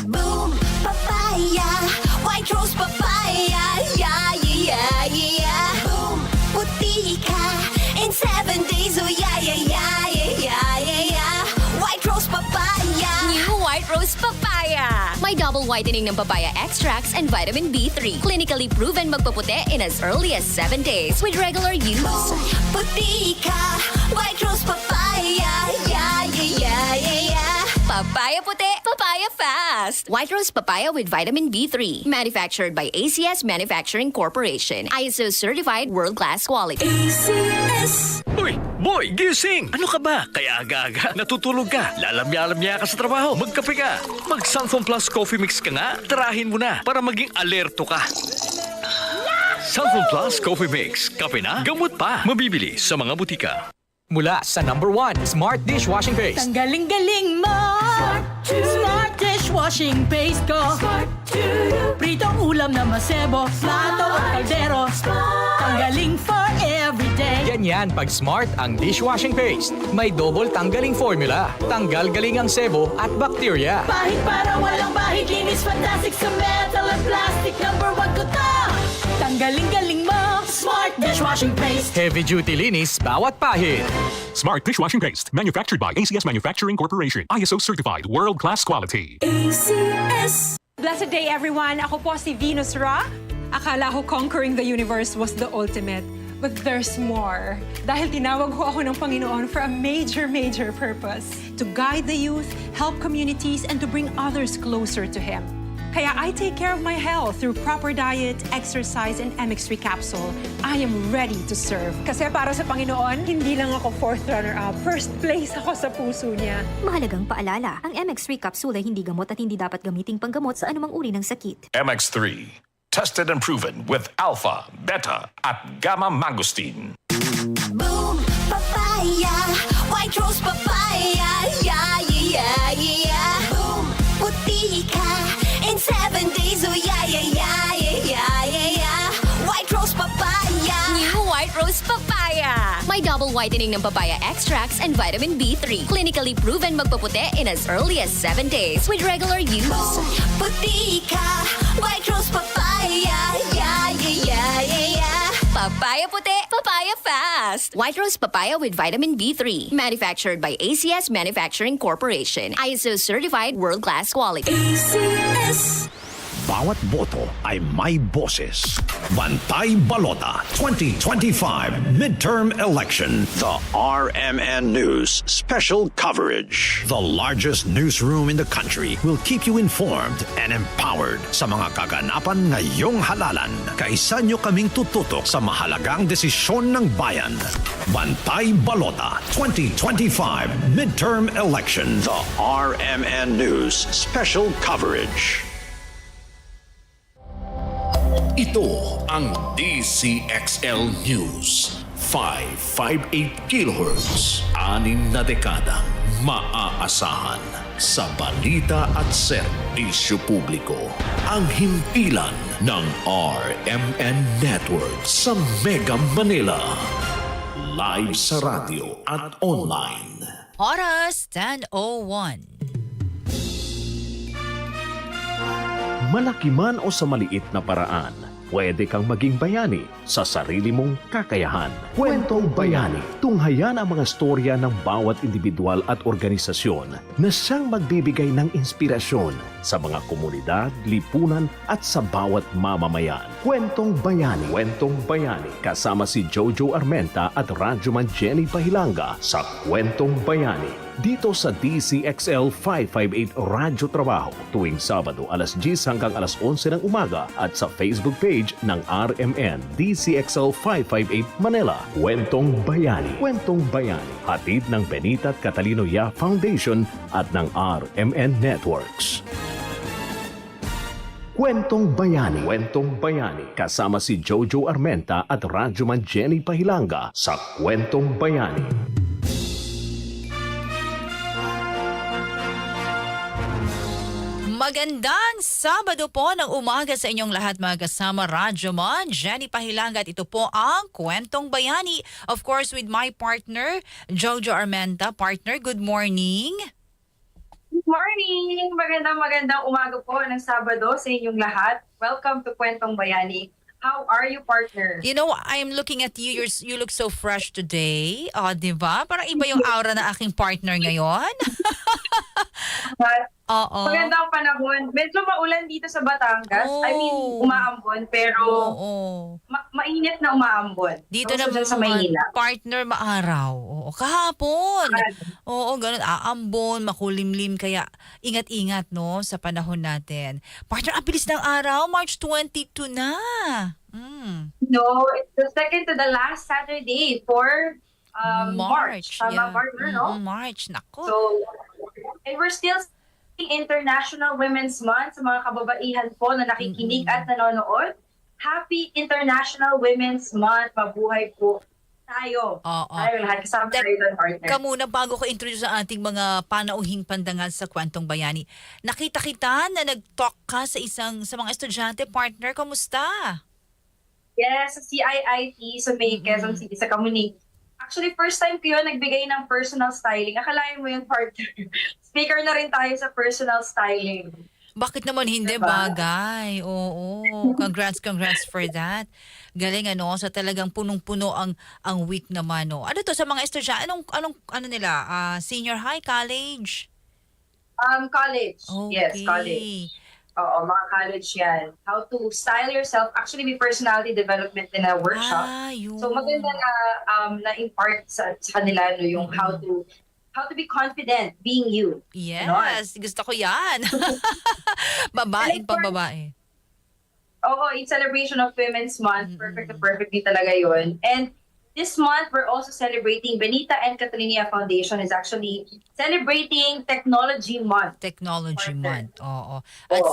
Boom, papaya, white rose papaya, yeah, yeah, yeah. Boom, puti ka in 7 days, oh yeah, yeah, yeah, yeah, yeah, yeah. White rose papaya. New White Rose Papaya. May double whitening ng papaya extracts and vitamin B3. Clinically proven magpaputi in as early as 7 days with regular use. Boom, puti ka, white rose papaya, yeah, yeah, yeah, yeah, yeah. Papaya puti, papaya fast. White Rose Papaya with vitamin B3. Manufactured by ACS Manufacturing Corporation. ISO certified world-class quality. ACS. Uy, boy, gising! Ano ka ba? Kaya aga-aga, natutulog ka. Lalamya-lamya ka sa trabaho. Magkape ka. Mag-Sunflower Plus Coffee Mix ka nga. Tarahin mo na para maging alerto ka. Sunflower Plus Coffee Mix. Kape na, gamot pa. Mabibili sa mga butika. Mula sa #1 Smart Dishwashing Paste. Tanggaling-galing mo! Smart dishwashing paste ko! Pritong ulam na masebo, plato at kaldero. Tanggaling for everyday. Ganyan pag Smart ang dishwashing paste. May double tanggaling formula. Tanggal galing ang sebo at bakterya. Bahid para walang bahid, linis fantastic sa metal at plastic. #1 ko to! Tanggaling-galing mo! Smart dishwashing paste. Heavy duty linis bawat pahid. Smart dishwashing paste, manufactured by ACS Manufacturing Corporation. ISO certified, world-class quality. ACS. Blessed day, everyone. Ako po si Venus Ra. Akala ko conquering the universe was the ultimate. But there's more. Dahil tinawag ho ako ng Panginoon for a major, major purpose. To guide the youth, help communities, and to bring others closer to Him. Kaya I take care of my health through proper diet, exercise, and MX3 capsule. I am ready to serve. Kasi para sa Panginoon, hindi lang ako 4th runner-up. First place ako sa puso niya. Mahalagang paalala, ang MX3 capsule ay hindi gamot at hindi dapat gamiting panggamot sa anumang uri ng sakit. MX3, tested and proven with alpha, beta, at gamma mangosteen. Boom, papaya, white rose papaya, yeah, yeah, yeah. Boom, puti ka in 7 days, oh yeah, yeah, yeah, yeah, yeah, yeah. White rose papaya. New White Rose Papaya. May double whitening ng papaya extracts and vitamin B3. Clinically proven magpaputi in as early as 7 days with regular use. Boom, puti ka, white rose papaya, yeah, yeah, yeah, yeah, yeah. Papaya puti, papaya fast. White Rose Papaya with vitamin B3. Manufactured by ACS Manufacturing Corporation. ISO certified world-class quality. ACS. Bawat boto ay may boses. Bantay Balota 2025 Midterm Election. The RMN News Special Coverage. The largest newsroom in the country will keep you informed and empowered sa mga kaganapan ngayong halalan. Kaisa nyo kaming tututok sa mahalagang desisyon ng bayan. Bantay Balota 2025 Midterm Election. The RMN News Special Coverage. Ito ang DZXL News. 558 kHz. 6 na dekadang maaasahan sa balita at serbisyo publiko. Ang himpilan ng RMN Network sa Mega Manila. Live sa radio at online. Oras 10:01. Malaki man o sa maliit na paraan, pwede kang maging bayani sa sarili mong kakayahan. Kwentong Bayani. Tunghayan ang mga storya ng bawat individual at organisasyon na siyang magbibigay ng inspirasyon sa mga komunidad, lipunan at sa bawat mamamayan. Kwentong Bayani. Kwentong Bayani. Kasama si Jojo Armenta at Radyoman Jenny Pahilanga sa Kwentong Bayani. Dito sa DZXL 558 Radyo Trabaho tuwing Sabado alas 10 hanggang alas 11 ng umaga at sa Facebook page ng RMN DZXL 558 Manila. Kwentong Bayani. Kwentong Bayani. Hatid ng Benita at Catalino Ya Foundation at ng RMN Networks. Kwentong Bayani. Kwentong Bayani. Kasama si Jojo Armenta at Radyoman Jenny Pahilanga sa Kwentong Bayani. Magandang Sabado po ng umaga sa inyong lahat mga kasama. Radyoman Jenny Pahilanga at ito po ang Kwentong Bayani. Of course with my partner, Jojo Armenta. Partner, good morning. Good morning! Magandang umaga po ng Sabado sa inyong lahat. Welcome to Kwentong Bayani. How are you, partner? You know, I'm looking at you. You look so fresh today. Di ba? Parang iba yung aura na aking partner ngayon. Oo. Magandang panahon. Medyo maulan dito sa Batangas. I mean, umaambon, pero mainit na umaambon. Dito So, naman sa Maynila. partner maaraw. Oo, kahapon. Oo, ganun. Aambon, makulimlim. Kaya ingat-ingat, no, sa panahon natin. Partner, ang bilis ng araw. March 22 na. No, it's the second to the last Saturday for March. Tama, yeah. partner, no? March, nako. So, and we're still International Women's Month sa mga kababaihan po na nakikinig at nanonood. Happy International Women's Month. Mabuhay po tayo. Tayo lahat. Kasama tayo doon, partner. Kamuna, bago ko introduce ang ating mga panauhing pandangal sa Kwentong Bayani, nakita kita na nag-talk ka sa mga estudyante, partner. Kamusta? Yes, sa CIIT, sa May Quezon City, sa Kamuning. Actually, first time ko yun nagbigay ng personal styling. Akalain mo yung partner. Speaker na rin tayo sa personal styling. Bakit naman hindi? Diba? Bagay. Oo. Congrats for that. Galing sa talagang punong-puno ang week naman. Ano to sa mga estudyante? Ano nila? Senior high, college? College. Okay. Yes, college. Oo, mga college yan. How to style yourself. Actually, may personality development din na workshop. So maganda na na-impart sa kanila yung how to be confident being you. Yes, gusto ko yan. Babaeng pang babae. Oo, in celebration of Women's Month. Perfect na perfect din talaga yun. And this month, we're also celebrating Benita and Catalinia Foundation is actually celebrating Technology Month. Technology Month, oo. At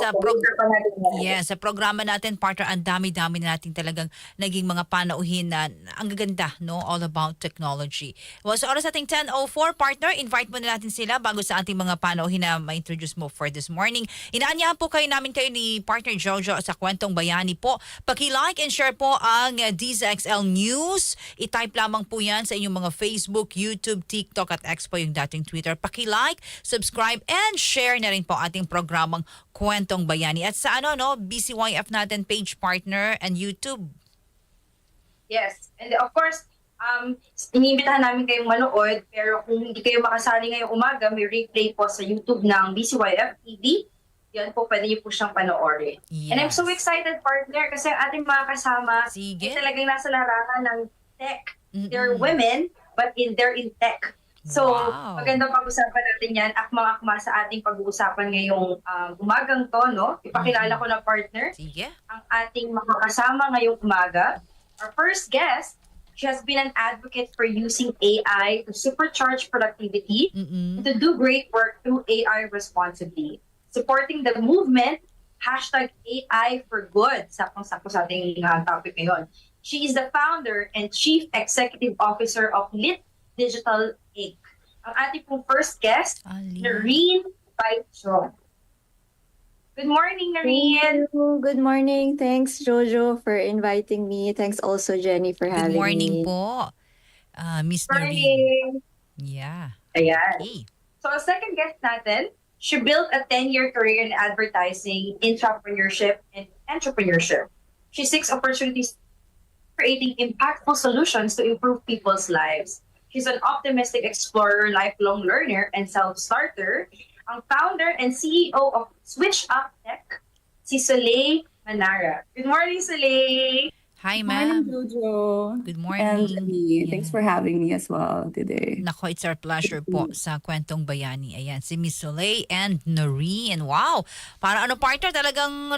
sa programa natin, partner, ang dami-dami na natin talagang naging mga panauhin na ang gaganda, no? All about technology. Well, sa oras nating 10:04, partner, invite mo na natin sila bago sa ating mga panauhin na ma-introduce mo for this morning. Inaanyahan po kayo ni partner Jojo sa Kwentong Bayani po. Paki-like and share po ang DZXL News. Type lamang po yan sa inyong mga Facebook, YouTube, TikTok at X po yung dating Twitter. Paki-like, subscribe, and share na rin po ating programang Kwentong Bayani. At sa BCYF natin page, partner, and YouTube. Yes. And of course, iniimbitahan namin kayong manood, pero kung hindi kayo makasali ngayong umaga, may replay po sa YouTube ng BCYF TV. Yan po, pwede niyo po siyang panoorin. Yes. And I'm so excited, partner, kasi ang ating mga kasama ay talagang nasa larangan ng tech. They're women, but they're in tech. So, magandang pag-usapan natin yan. Akmang-akma sa ating pag-uusapan ngayong umagang to, no? Ipakilala ko na, partner. Sige. Ang ating makakasama ngayong umaga. Our first guest, she has been an advocate for using AI to supercharge productivity and to do great work through AI responsibly. Supporting the movement, #AI for Good. Sakong-sako sa ating topic ngayon. She is the founder and chief executive officer of Lit Digital Inc. Ang ating pong first guest, Noreen Paitro. Good morning, Noreen. Good morning. Thanks, Jojo, for inviting me. Thanks also, Jenny, for having me. Good morning po, Miss Noreen. Yeah. Ayan. Okay. So, ang second guest natin, she built a 10-year career in advertising, intrapreneurship, and entrepreneurship. She seeks opportunities creating impactful solutions to improve people's lives. She's an optimistic explorer, lifelong learner, and self-starter. Ang founder and CEO of Switch Up Tech, si Soleil Manara. Good morning, Soleil! Hi, Good ma'am. morning, Jojo. Good morning. And thanks for having me as well today. Nako, it's our pleasure po sa Kwentong Bayani. Ayan, si Miss Soleil and Noreen. Wow! Para partner, talagang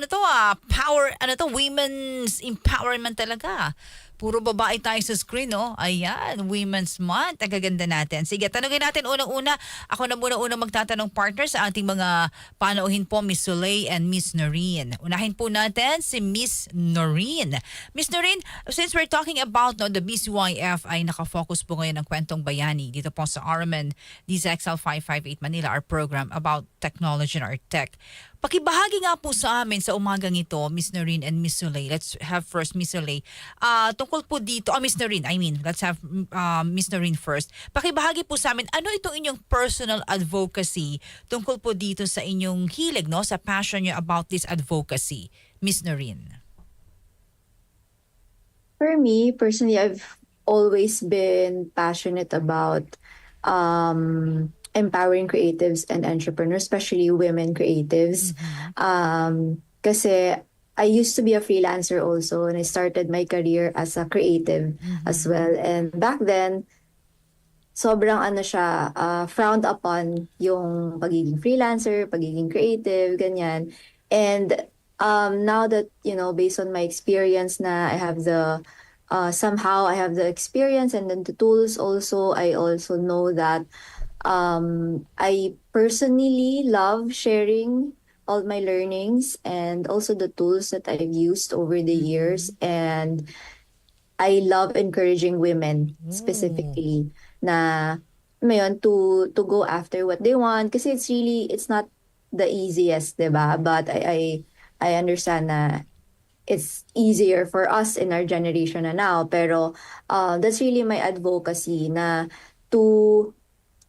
power, women's empowerment talaga. Puro babae tayo sa screen, no? Ayan, Women's Month. Ang gaganda natin. Sige, tanungin natin unang-una. Ako na muna magtatanong, partner, sa ating mga panauhin po, Miss Soleil and Miss Noreen. Unahin po natin si Miss Noreen. Miss Noreen, since we're talking about the BCYF ay nakafocus po ngayon ng Kwentong Bayani dito po sa RMN DZXL 558 Manila, our program about technology and our tech. Pakibahagi nga po sa amin sa umagang ito, Miss Noreen and Miss Soleil. Let's have first Miss Soleil. Tungkol po dito, Miss Noreen, let's have Miss Noreen first. Pakibahagi po sa amin, ano itong inyong personal advocacy tungkol po dito sa inyong hilig, no? Sa passion nyo about this advocacy, Miss Noreen? For me, personally, I've always been passionate about empowering creatives and entrepreneurs, especially women creatives. Kasi I used to be a freelancer also, and I started my career as a creative as well. And back then, sobrang frowned upon yung pagiging freelancer, pagiging creative, ganyan. And now that, based on my experience na I have somehow I have the experience and then the tools also, I also know that I personally love sharing all my learnings and also the tools that I've used over the years. And I love encouraging women specifically na to go after what they want, kasi it's not the easiest, diba? But I understand na it's easier for us in our generation na now, pero that's really my advocacy na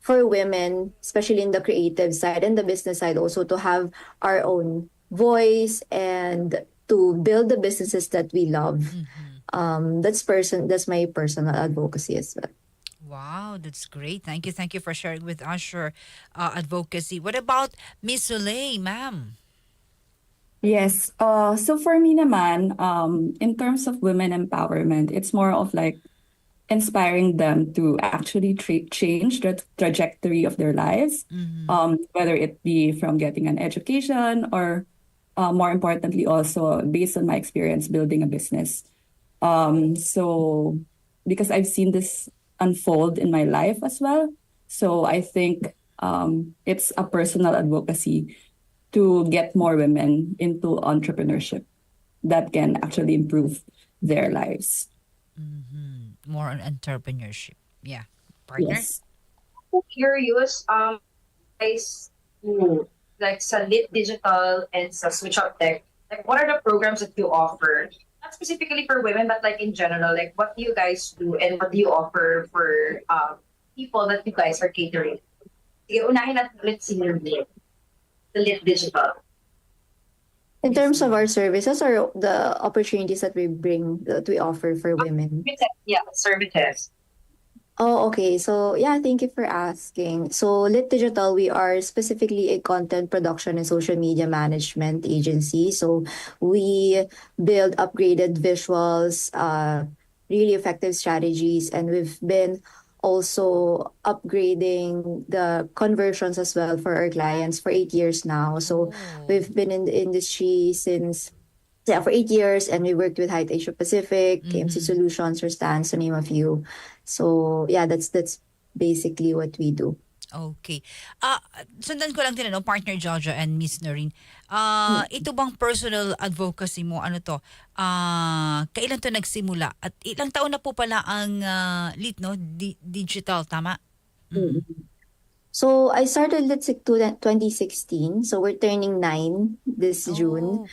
for women, especially in the creative side and the business side also, to have our own voice and to build the businesses that we love. That's my personal advocacy as well. Wow, that's great. Thank you for sharing with us your advocacy. What about Miss Soleil, ma'am? Yes. So for me naman, in terms of women empowerment, it's more of like inspiring them to actually change the trajectory of their lives, whether it be from getting an education or more importantly also based on my experience building a business. So because I've seen this unfold in my life as well, so I think it's a personal advocacy to get more women into entrepreneurship that can actually improve their lives. More on entrepreneurship. Yeah. Partner? Yes. I'm curious, guys, like sa Lit Digital and sa Switch Up Tech, like what are the programs that you offer? Not specifically for women, but like in general, like what do you guys do and what do you offer for people that you guys are catering? Sige, unahin natin ulit si Lit, the Lit Digital. In terms of our services or the opportunities that we offer for women? Yeah, services. Oh, okay. So, yeah, thank you for asking. So, Lit Digital, we are specifically a content production and social media management agency. So, we build upgraded visuals, really effective strategies, and we've been also upgrading the conversions as well for our clients for 8 years now. So we've been in the industry for 8 years, and we worked with Height Asia Pacific, KMC Solutions, or Stans, to name a few. So yeah, that's basically what we do. Okay. Sundan ko lang din, partner Jojo and Miss Noreen. Ito bang personal advocacy mo, kailan to nagsimula? At ilang taon na po pala ang Lit, digital, tama? So I started Lit 2016. So we're turning 9 this June.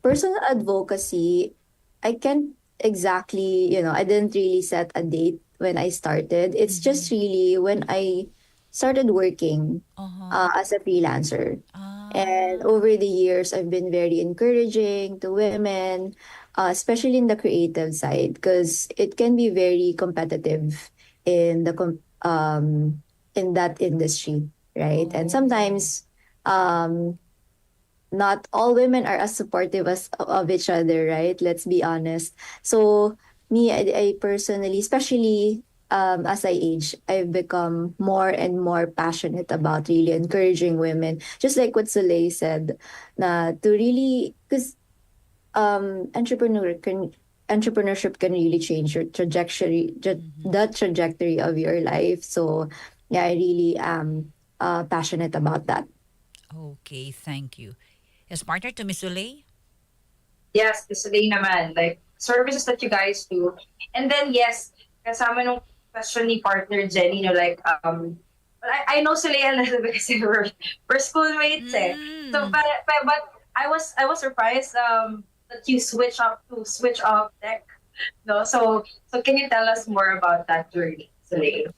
Personal advocacy, I can't exactly, I didn't really set a date when I started. It's just really when I started working as a freelancer. And over the years, I've been very encouraging to women, especially in the creative side, because it can be very competitive in in that industry, right? And sometimes not all women are as supportive of each other, right? Let's be honest. So me, I personally, especially as I age, I've become more and more passionate about really encouraging women, just like what Soleil said, na to really, because entrepreneurship can really change your trajectory, the trajectory of your life. So yeah, I really am passionate about that. Okay, thank you. Yes, partner, to Miss Soleil? Yes, Miss Soleil naman, like services that you guys do. And then yes, kasama nung question ni partner Jenny, what Well, I know sila a little bit kasi we're schoolmates eh. So, but I was surprised that you switch off tech. No, so can you tell us more about that journey, Soleil?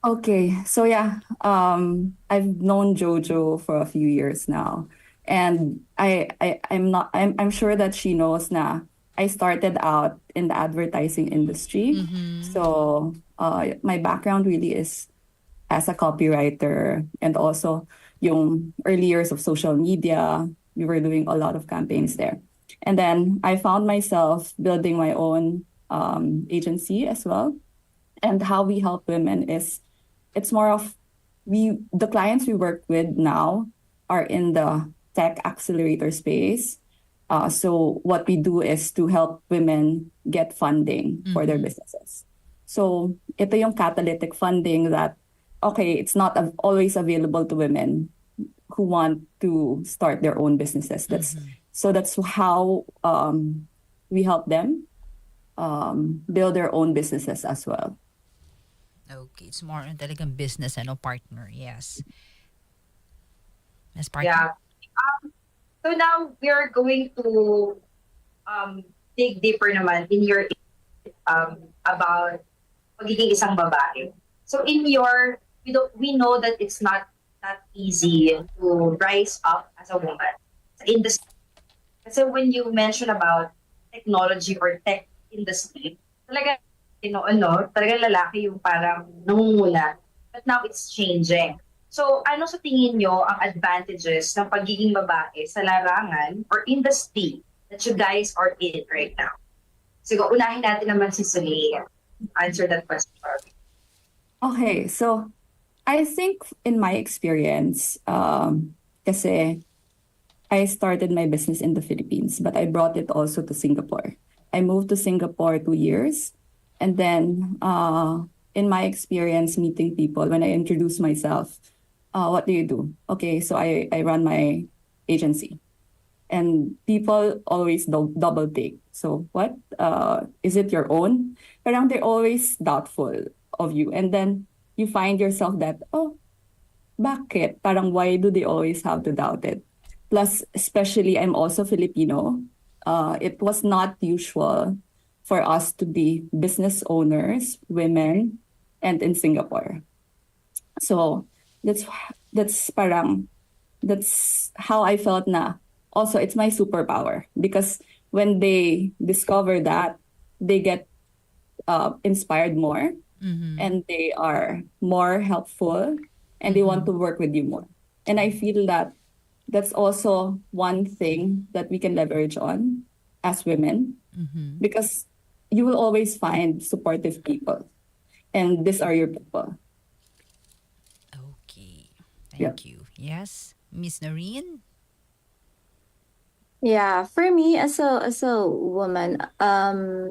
Okay, so yeah, I've known Jojo for a few years now, and I'm sure that she knows na I started out in the advertising industry. So my background really is as a copywriter, and also yung early years of social media. We were doing a lot of campaigns there, and then I found myself building my own agency as well. And how we help women is, it's more of, the clients we work with now are in the tech accelerator space. So what we do is to help women get funding for their businesses. So ito yung catalytic funding that, okay, it's not always available to women who want to start their own businesses. That's how we help them build their own businesses as well. Okay, it's more on talagang business, partner. Yes. Yes, partner. Yeah. So now we're going to dig deeper naman in your about pagiging isang babae. So we know that it's not that easy to rise up as a woman sa industry. Kasi when you mention about technology or tech industry, talaga talagang lalaki yung parang nangunguna. But now it's changing. So, ano sa tingin nyo ang advantages ng pagiging babae sa larangan or industry that you guys are in right now? Siguro, unahin natin naman si Soleil. Answer that question. Okay, so I think in my experience, kasi I started my business in the Philippines, but I brought it also to Singapore. I moved to Singapore 2 years. And then, in my experience meeting people, when I introduce myself, what do you do? Okay, so I run my agency. And people always double take. So what? Is it your own? Parang they're always doubtful of you. And then you find yourself that, bakit? Parang why do they always have to doubt it? Plus, especially I'm also Filipino. It was not usual for us to be business owners, women, and in Singapore. So that's how I felt na. Also, it's my superpower because when they discover that, they get inspired more, and they are more helpful, and they want to work with you more. And I feel that that's also one thing that we can leverage on as women, because you will always find supportive people. And these are your people. Okay. Thank you. Yes, Miss Noreen? Yeah, for me as a woman,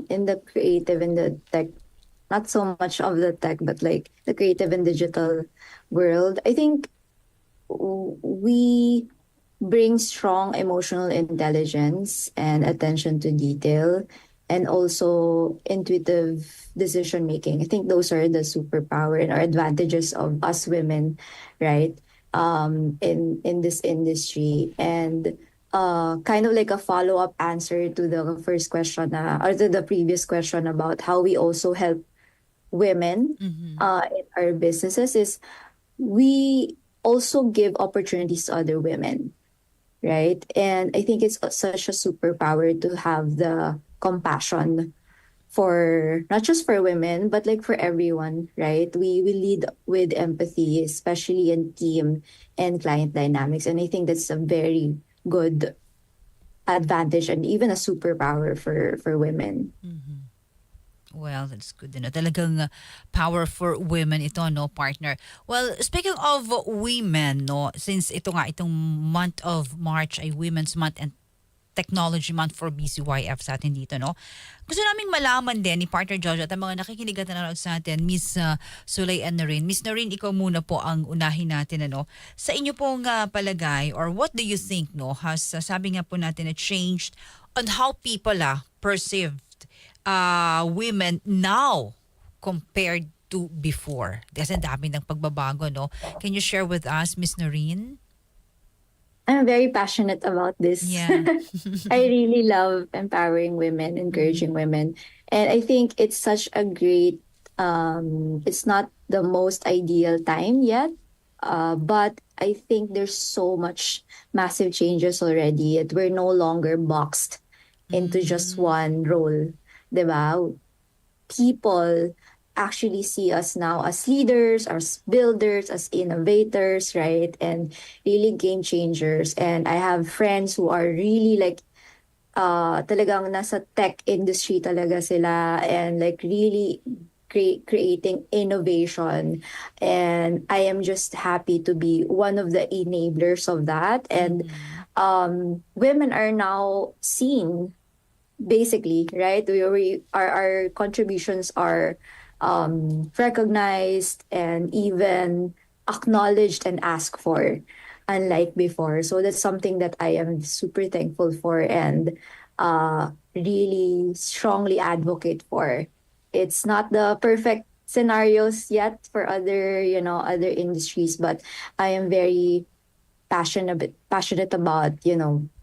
in the creative and the tech, not so much of the tech, but like the creative and digital world, I think we bring strong emotional intelligence and attention to detail, and also intuitive decision making. I think those are the superpower and our advantages of us women, right? In this industry. And kind of like a follow-up answer to the first question, or to the previous question about how we also help women in our businesses, is we also give opportunities to other women, right? And I think it's such a superpower to have the compassion for not just for women, but like for everyone, right? We lead with empathy, especially in team and client dynamics. And I think that's a very good advantage and even a superpower for women. Well, that's good. Talagang power for women ito, no, partner? Well, speaking of women, no, since ito nga, itong month of March ay Women's Month and Technology Month for BCYF sa atin dito, no? Gusto naming malaman din ni Partner Jojo at ang mga nakikinig at nanonood sa atin, Miss Sulay and Noreen. Miss Noreen, ikaw muna po ang unahin natin, ano? Sa inyo pong palagay, or what do you think, no, has, sabi nga po natin, changed on how people perceived women now compared to before? Kasi ang dami ng pagbabago, no? Can you share with us, Miss Noreen? I'm very passionate about this. Yeah. I really love empowering women, encouraging women. And I think it's such a great, it's not the most ideal time yet, but I think there's so much massive changes already. We're no longer boxed into just one role. Diba? People actually see us now as leaders, as builders, as innovators, right? And really game changers. And I have friends who are really like, talagang nasa tech industry talaga sila and like really creating innovation. And I am just happy to be one of the enablers of that. And women are now seen basically, right? Our contributions are recognized and even acknowledged and asked for, unlike before. So that's something that I am super thankful for and really strongly advocate for. It's not the perfect scenarios yet for other, other industries, but I am very passionate about,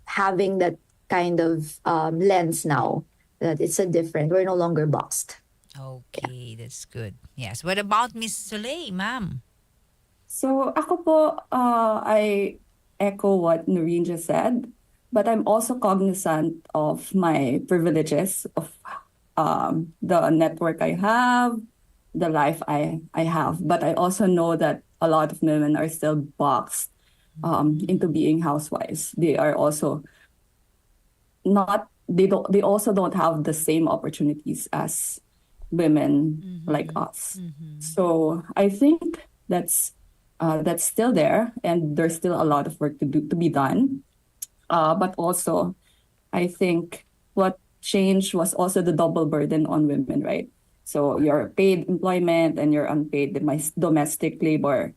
having that kind of lens now, that it's we're no longer boxed. Okay, that's good. Yes. What about Miss Soleil, ma'am? So ako po, I echo what Noreen just said, but I'm also cognizant of my privileges of the network I have, the life I have. But I also know that a lot of women are still boxed into being housewives. They are also they also don't have the same opportunities as women like us. So I think that's still there, and there's still a lot of work to be done. But also, I think what changed was also the double burden on women, right? So your paid employment and your unpaid domestic labor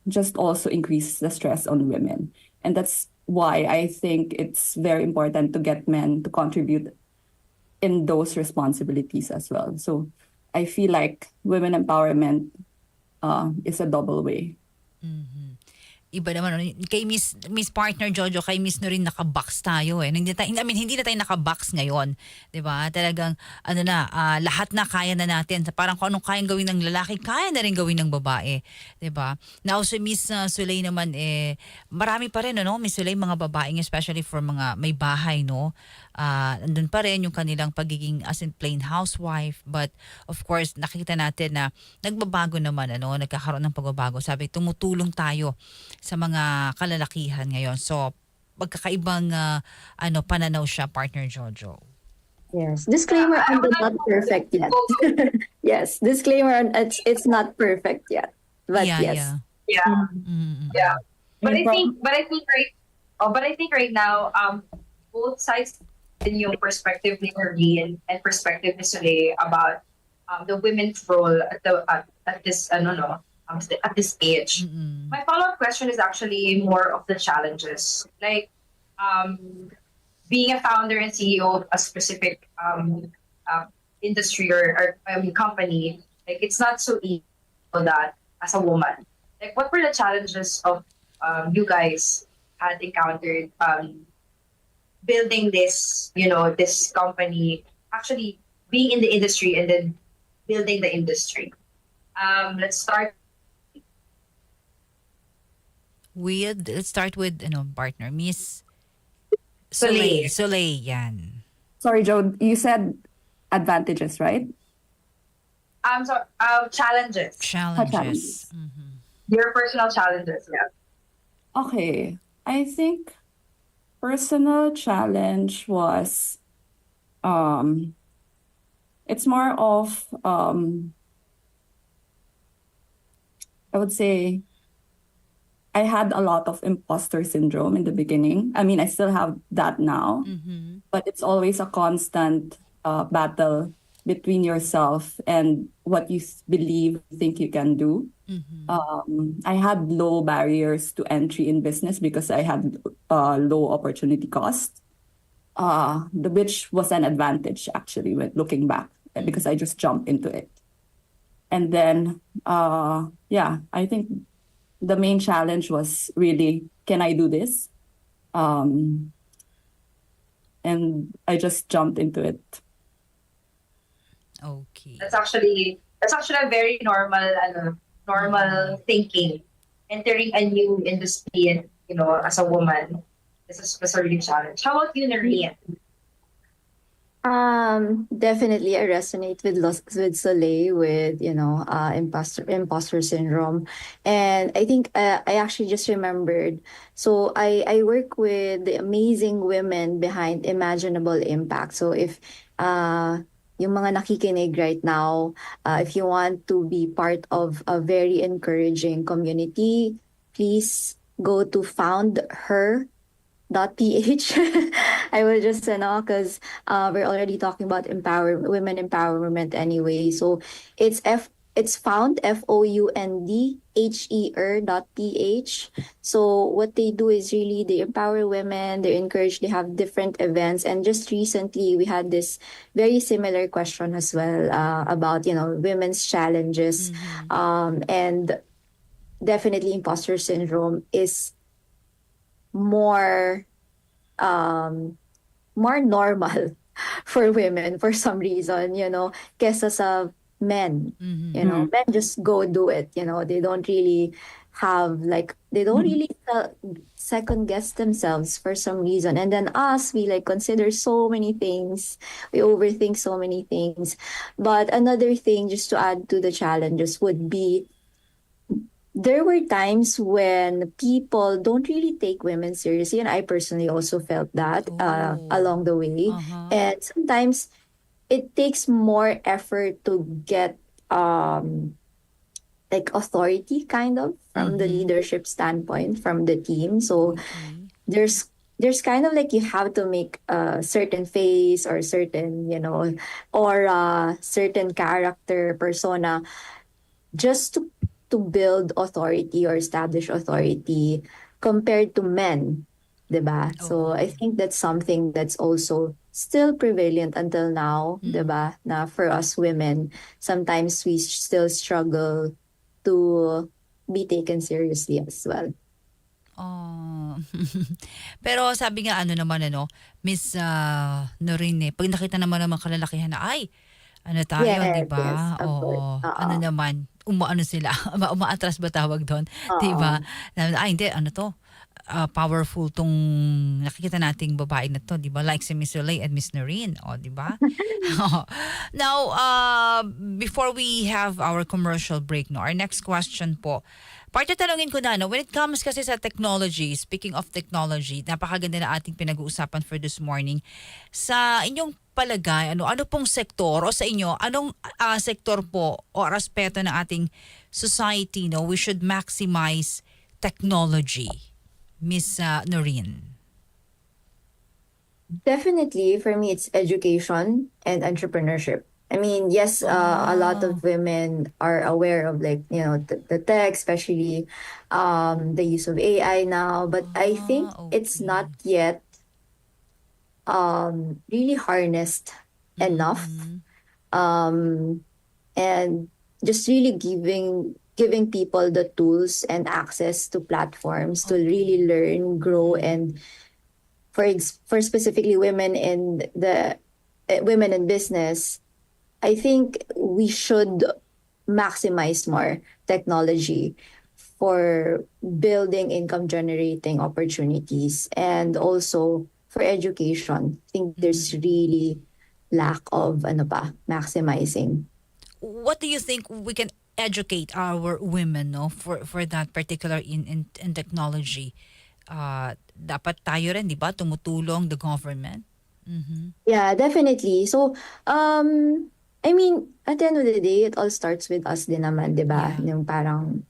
just also increases the stress on women. And that's why I think it's very important to get men to contribute in those responsibilities as well. So I feel like women empowerment is a double way. Iba naman, kay Miss Partner Jojo, kay Miss Noreen naka-box tayo eh. Hindi na tayo naka-box ngayon, 'di ba? Talagang lahat na kaya na natin. Parang kung anong kayang gawin ng lalaki, kaya na rin gawin ng babae, 'di ba? Now so Miss Sulay naman marami pa rin Miss Sulay, mga babaeng especially for mga may bahay, andun pa rin yung kanilang pagiging as in plain housewife, but of course nakikita natin na nagbabago naman nagkakaroon ng pagbabago. Sabi tumutulong tayo sa mga kalalakihan ngayon. So, magkakaibang pananaw siya, Partner Jojo. Yes. Disclaimer on the not perfect yet. Yes. Disclaimer on it's not perfect yet. But yes. Yeah. But I think right now, both sides in yung perspective ni Noreen and perspective ni Soleil about the women's role at this at this age. My follow-up question is actually more of the challenges. Like, being a founder and CEO of a specific industry or company, like it's not so easy for that as a woman. Like, what were the challenges of you guys had encountered building this, this company, actually being in the industry and then building the industry? Let's start with partner Miss Soleil. Yan. Sorry, Joe, you said advantages, right? Challenges. Challenges. Your personal challenges, yeah. Okay. I think personal challenge was it's more of I would say I had a lot of imposter syndrome in the beginning. I mean, I still have that now, but it's always a constant battle between yourself and what you think you can do. I had low barriers to entry in business because I had low opportunity cost, which was an advantage actually when looking back, because I just jumped into it. And then, yeah, I think the main challenge was really, can I do this? And I just jumped into it. Okay. That's actually a very normal thinking. Entering a new industry and as a woman, this is a really challenge. How about you, Noreen? Definitely I resonate with Soleil with, imposter syndrome. And I think I actually just remembered. So I work with the amazing women behind Imaginable Impact. So if yung mga nakikinig right now, if you want to be part of a very encouraging community, please go to foundher.ph. I will just because we're already talking about women empowerment anyway. So it's found FOUNDHER.ph. So what they do is really they empower women, they encourage, they have different events. And just recently we had this very similar question as well about women's challenges. And definitely imposter syndrome is more normal for women for some reason, kesa sa men. Men just go do it, they don't really have they don't really second guess themselves for some reason. And then us, we consider so many things, we overthink so many things. But another thing just to add to the challenges would be there were times when people don't really take women seriously, and I personally also felt that along the way. And sometimes it takes more effort to get authority kind of from the leadership standpoint from the team. So there's kind of you have to make a certain face or certain or certain character persona just to build authority or establish authority compared to men, diba? So I think that's something that's also still prevalent until now, diba? Na for us women, sometimes we still struggle to be taken seriously as well. Oh. Pero sabi nga Miss Noreen, pag nakita naman ng mga kalalakihan na tayo, Yes, di ba? yes, of course. Ano naman, sila, umaatras ba tawag doon? Di ba? Hindi, powerful tong nakikita nating babae na to, di ba? Like si Miss Soleil and Miss Noreen, di ba? Now, before we have our commercial break, our next question po, tanungin ko na, when it comes kasi sa technology, speaking of technology, napakaganda na ating pinag-uusapan for this morning. Sa inyong palagay, ano pong sektor o sa inyo, anong sektor po o aspeto ng ating society we should maximize technology? Miss Noreen. Definitely, for me, it's education and entrepreneurship. I mean, yes, a lot of women are aware of the tech, especially the use of AI now. But I think it's not yet really harnessed enough, and just really giving people the tools and access to platforms to really learn, grow, and for specifically women in business, I think we should maximize more technology for building income generating opportunities and also for education. I think there's really lack of maximizing. What do you think we can educate our women for that particular in technology? Dapat tayo rin, di ba, tumutulong the government? Yeah, definitely. So, I mean, at the end of the day, it all starts with us din naman, di ba? Yung parang,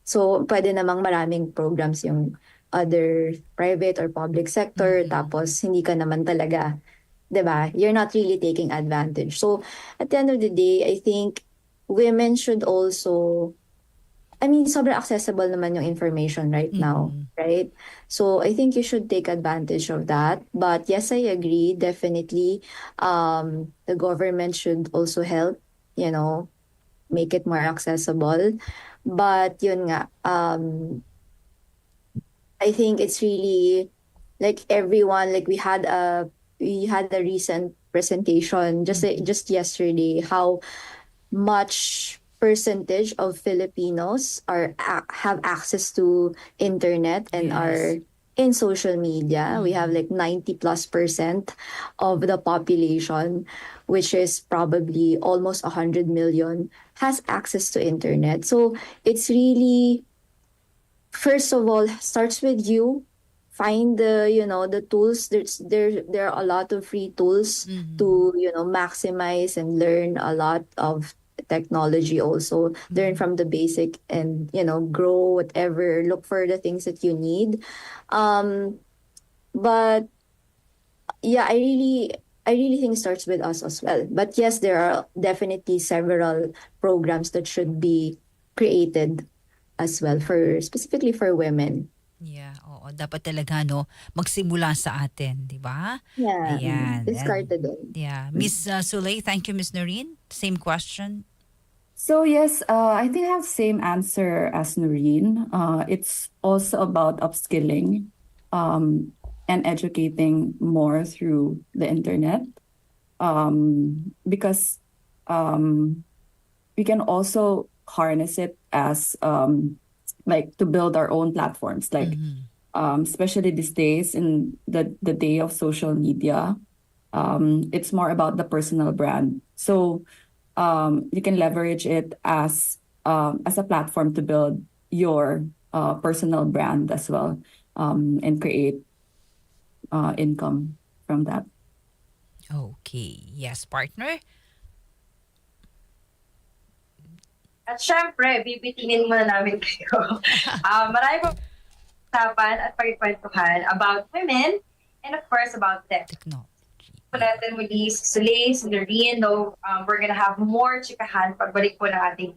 so, pwede namang maraming programs yung other private or public sector, tapos hindi ka naman talaga, di ba? You're not really taking advantage. So, at the end of the day, I think women should also, sobrang accessible naman yung information right now, right? So I think you should take advantage of that. But yes, I agree, definitely. The government should also help, make it more accessible. But yun nga, I think it's really like everyone, like we had a recent presentation just yesterday, how much percentage of Filipinos have access to internet and are in social media. We have like 90+% of the population, which is probably almost 100 million, has access to internet. So it's really, first of all, starts with you. Find the tools. There are a lot of free tools to maximize and learn a lot of technology. Also learn from the basic and grow whatever. Look for the things that you need. But yeah, I really think it starts with us as well. But yes, there are definitely several programs that should be created as well specifically for women. Yeah, oo. Dapat talaga, magsimula sa atin, di ba? Yeah, Ayan. it started then. Yeah. Miss Sulay, thank you, Miss Noreen. Same question. So yes, I think I have same answer as Noreen. It's also about upskilling and educating more through the internet, because we can also harness it as like to build our own platforms, like especially these days in the day of social media. It's more about the personal brand. So you can leverage it as a platform to build your personal brand as well, and create income from that. Okay. Yes, partner? At syempre, bibitinin muna namin kayo. Marami pong usapan at pagkikwentuhan about women and of course about tech. Natin muli si Soleil, si Noreen, we're gonna have more chikahan pagbalik po ng ating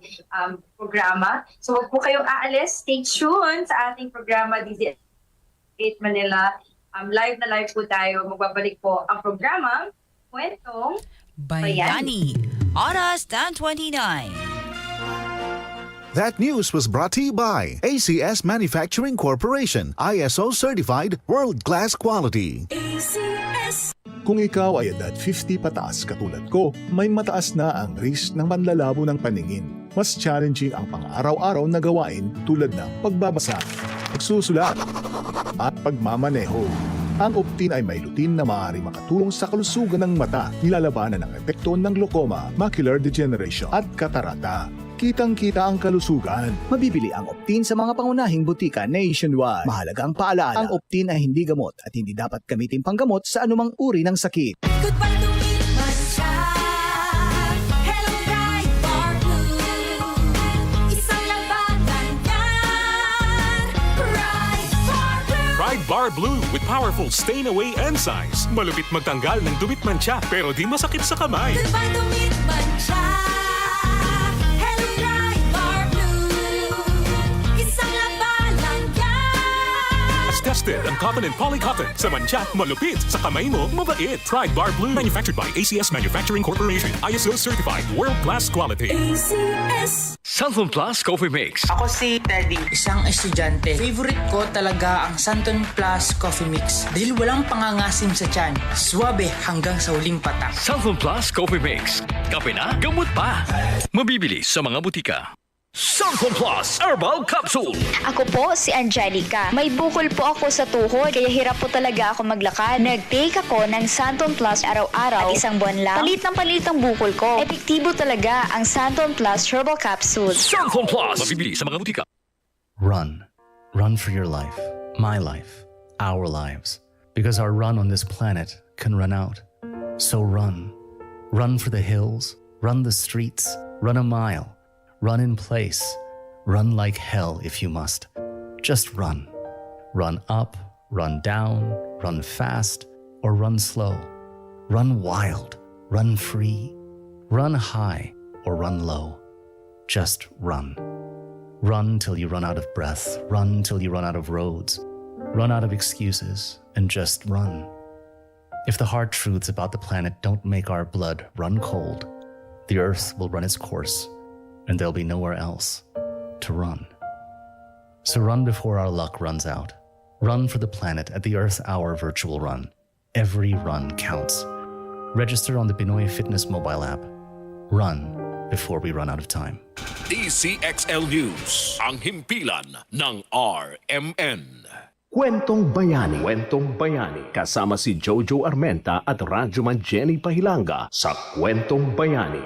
programa. So huwag po kayong aalis. Stay tuned sa ating programa DZXL Manila. Live na live po tayo. Magbabalik po ang programa Kwentong Bayani. Oras 10:29. That news was brought to you by ACS Manufacturing Corporation, ISO certified world-class quality. Kung ikaw ay edad 50 pataas katulad ko, may mataas na ang risk ng panlalabo ng paningin. Mas challenging ang pang-araw-araw na gawain tulad ng pagbabasa, pagsusulat, at pagmamaneho. Ang Optin ay may lutin na maaaring makatulong sa kalusugan ng mata, nilalabanan ang epekto ng glaucoma, macular degeneration at katarata. Kitang-kita ang kalusugan. Mabibili ang Optin sa mga pangunahing butika nationwide. Mahalagang paalala, ang Optin ay hindi gamot at hindi dapat gamitin panggamot sa anumang uri ng sakit. Goodbye to me, Mancha. Hello, bright bar blue. Isang labanan yan. Bright bar blue. Pride Bar Blue with powerful stain-away enzymes. Malupit magtanggal ng dumit mancha pero di masakit sa kamay. Goodbye to me, Mancha. Hello, bright bar blue. Isang labanan yan. As tested ang cotton and polycotton. Sa mancha, malupit. Sa kamay mo, mabait. Pride Bar Blue. Manufactured by ACS Manufacturing Corporation. ISO certified world-class quality. ACS. Santon Plus Coffee Mix. Ako si Teddy, isang estudyante. Favorite ko talaga ang Santon Plus Coffee Mix dahil walang pangangasim sa tiyan. Suwabe hanggang sa huling patak. Santon Plus Coffee Mix. Kape na, gamot pa. Mabibili sa mga butika. Santon Plus Herbal Capsule. Ako po si Angelica. May bukol po ako sa tuhod, kaya hirap po talaga ako maglakad. Nag-take ako ng Santon Plus araw-araw at isang buwan lang. Palit ang bukol ko. Epektibo talaga ang Santon Plus Herbal Capsule. Santon Plus. Mabibili sa mga butika. Run. Run for your life. My life. Our lives. Because our run on this planet can run out. So run. Run for the hills. Run the streets. Run a mile. Run in place. Run like hell if you must. Just run. Run up, run down, run fast, or run slow. Run wild, run free. Run high or run low. Just run. Run till you run out of breath. Run till you run out of roads. Run out of excuses and just run. If the hard truths about the planet don't make our blood run cold, the earth will run its course. and there'll be nowhere else to run. So run before our luck runs out. Run for the planet at the Earth Hour virtual run. Every run counts. Register on the Pinoy Fitness mobile app. Run before we run out of time. DZXL News, ang himpilan ng RMN. Kwentong Bayani. Kwentong Bayani. Kasama si Jojo Armenta at Radyoman Jenny Pahilanga sa Kwentong Bayani.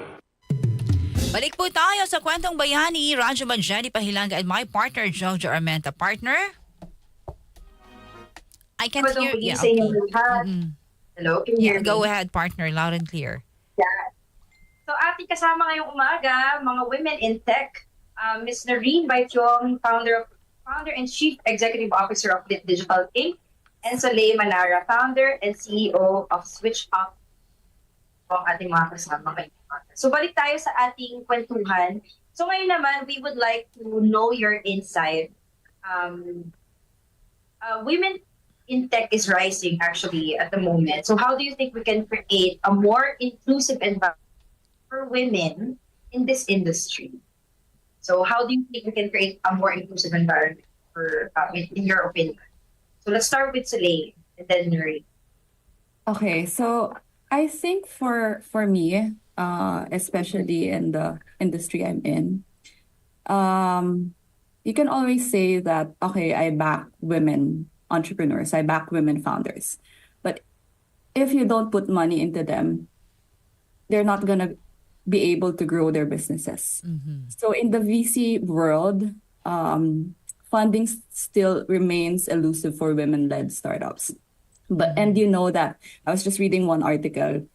Balik po tayo sa Kwentong Bayani. Radyoman Jenny Pahilanga and my partner, Jojo Armenta. Partner? I can't hear you. Sa inyong lahat. Hello, can you hear me? Go ahead, partner. Loud and clear. Yeah. So ating kasama ngayong umaga, mga women in tech, Ms. Noreen Baitiong, founder and Chief Executive Officer of Lit Digital Inc., and Soleil Manara, founder and CEO of Switch Up, ang ating mga kasama ngayon. So balik tayo sa ating kwentuhan. So ngayon naman, we would like to know your insight. Women in tech is rising actually at the moment. So how do you think we can create a more inclusive environment for women in this industry? So how do you think we can create a more inclusive environment for, in your opinion? So let's start with Soleil and then Nuri. Okay, so I think for me, especially in the industry I'm in, you can always say that, okay, I back women entrepreneurs, I back women founders. But if you don't put money into them, they're not going to be able to grow their businesses. So in the VC world, funding still remains elusive for women-led startups. And you know that, I was just reading one article.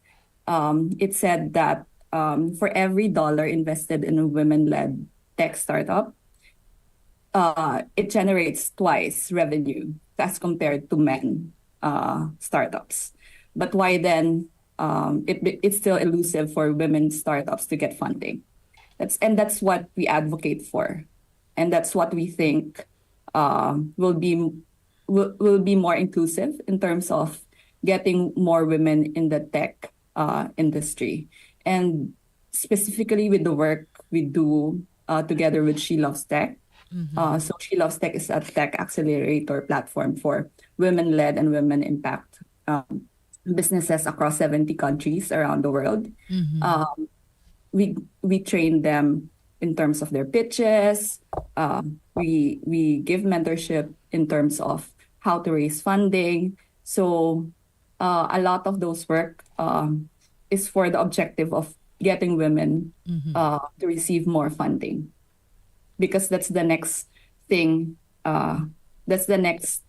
It said that for every dollar invested in a women-led tech startup, it generates twice revenue as compared to men startups. But why then it's still elusive for women startups to get funding? That's what we advocate for, and that's what we think will be more inclusive in terms of getting more women in the tech industry, and specifically with the work we do together with She Loves Tech. So She Loves Tech is a tech accelerator platform for women-led and women-impact businesses across 70 countries around the world. We train them in terms of their pitches. We give mentorship in terms of how to raise funding. So a lot of those work is for the objective of getting women to receive more funding, because that's the next thing. That's the next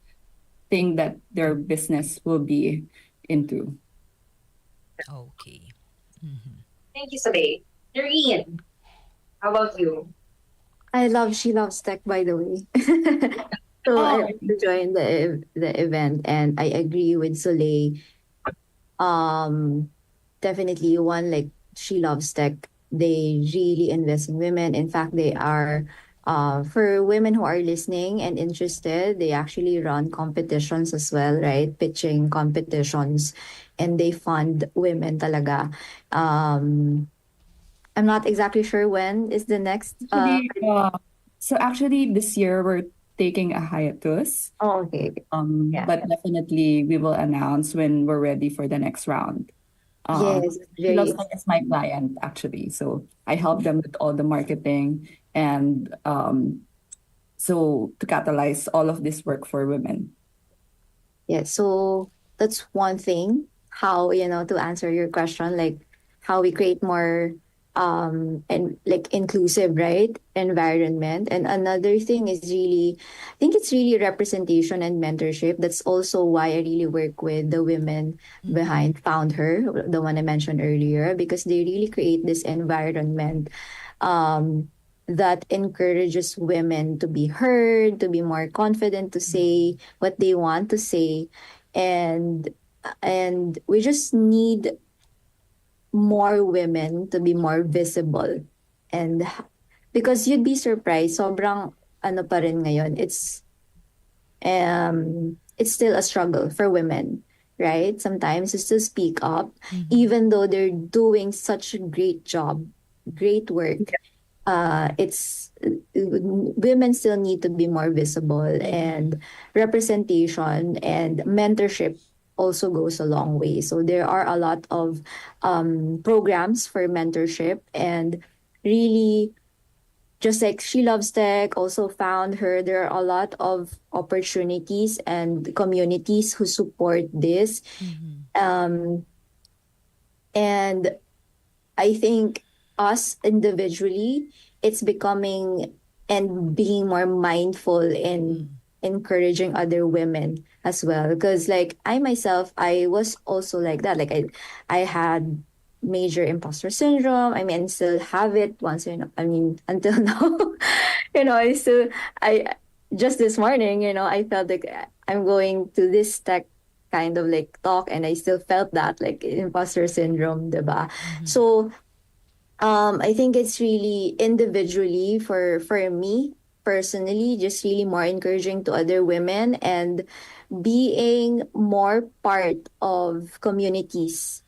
thing that their business will be into. Okay. Thank you, Soleil. Noreen, how about you? I love She Loves Tech, by the way. So I joined the event, and I agree with Soleil. Definitely one, like She Loves Tech, they really invest in women. In fact, they are, for women who are listening and interested, they actually run competitions as well, right? Pitching competitions, and they fund women talaga. I'm not exactly sure when is the next. So actually, this year we're taking a hiatus. Oh, okay. But definitely we will announce when we're ready for the next round. Yes, She Loves Tech is my client actually, so I help them with all the marketing and so to catalyze all of this work for women. Yeah, so that's one thing. How, to answer your question, like how we create more and like inclusive, right, environment. And another thing is really, I think it's really representation and mentorship. That's also why I really work with the women behind Found Her, the one I mentioned earlier, because they really create this environment that encourages women to be heard, to be more confident to say what they want to say. And we just need more women to be more visible. And because you'd be surprised, sobrang ano pa rin ngayon, it's still a struggle for women, right? Sometimes to still speak up, even though they're doing such a great job, great work. it's women still need to be more visible, and representation and mentorship also goes a long way. So there are a lot of programs for mentorship, and really, just like She Loves Tech also found her, there are a lot of opportunities and communities who support this. And I think us individually, it's becoming and being more mindful in encouraging other women as well. Because like I myself, I was also like that. Like I had major imposter syndrome. I mean, still have it once, I mean, until now, I just this morning, I felt like I'm going to this tech kind of like talk, and I still felt that like imposter syndrome, diba? So I think it's really individually for me personally, just really more encouraging to other women and being more part of communities.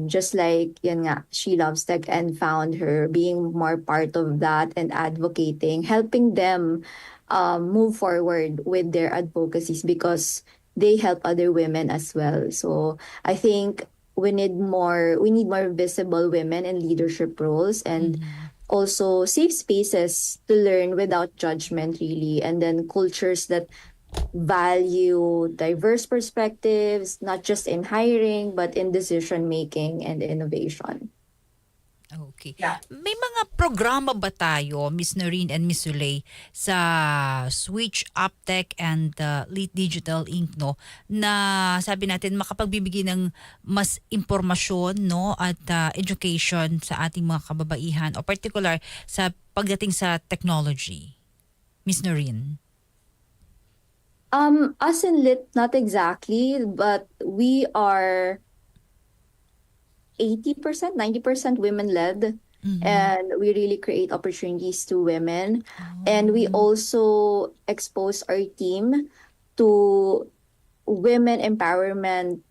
Just like yun nga, She Loves Tech and found her, being more part of that and advocating, helping them move forward with their advocacies because they help other women as well. So I think we need more visible women in leadership roles, and also safe spaces to learn without judgment, really, and then cultures that value diverse perspectives, not just in hiring but in decision making and innovation. Okay. May mga programa ba tayo, Miss Noreen and Miss Sulay, sa Switch Uptech and Lead Digital Inc., no, na sabi natin makapagbibigay ng mas impormasyon, no, at education sa ating mga kababaihan, o particular sa pagdating sa technology? Miss Noreen? Us in Lit, not exactly, but we are 80%, 90% women-led, and we really create opportunities to women. And we also expose our team to women empowerment